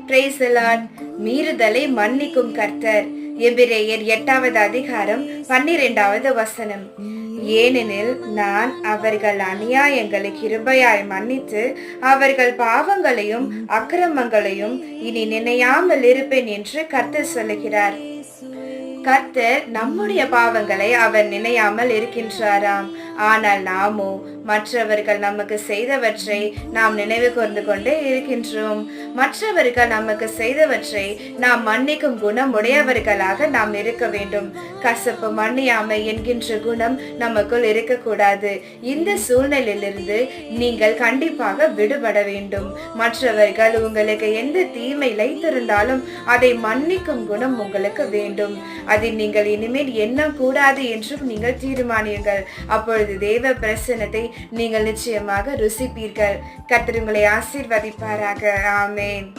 Praise the Lord. மீறுதலை மன்னிக்கும் கர்த்தர். எபிரேயர் 8வது அதிகாரம் 12வது வசனம். ஏனெனில் நான் அவர்கள் அநியாயங்களை கிருபையாய் மன்னித்து அவர்கள் பாவங்களையும் அக்கிரமங்களையும் இனி நினையாமல் இருப்பேன் என்று கர்த்தர் சொல்லுகிறார். கர்த்தர் நம்முடைய பாவங்களை அவர் நினையாமல் இருக்கின்றாராம். ஆனால் நாமோ மற்றவர்கள் நமக்கு செய்தவற்றை நாம் நினைவு கூர்ந்து கொண்டே இருக்கின்றோம். மற்றவர்கள் நமக்கு செய்தவற்றை நாம் மன்னிக்கும் குணம் உடையவர்களாக நாம் இருக்க வேண்டும். கசப்பு மன்னியாமை என்கின்ற குணம் நமக்குள் இருக்கக்கூடாது. இந்த சூழ்நிலையிலிருந்து நீங்கள் கண்டிப்பாக விடுபட வேண்டும். மற்றவர்கள் உங்களுக்கு எந்த தீமை இழைத்திருந்தாலும் அதை மன்னிக்கும் குணம் உங்களுக்கு வேண்டும். அதை நீங்கள் இனிமேல் எண்ணக்கூடாது என்றும் நீங்கள் தீர்மானியுங்கள். அப்பொழுது தேவ பிரசன்னத்தை நீங்கள் நிச்சயமாக ருசிப்பீர்கள். கர்த்தர் உங்களை ஆசீர்வதிப்பாராக. ஆமென்.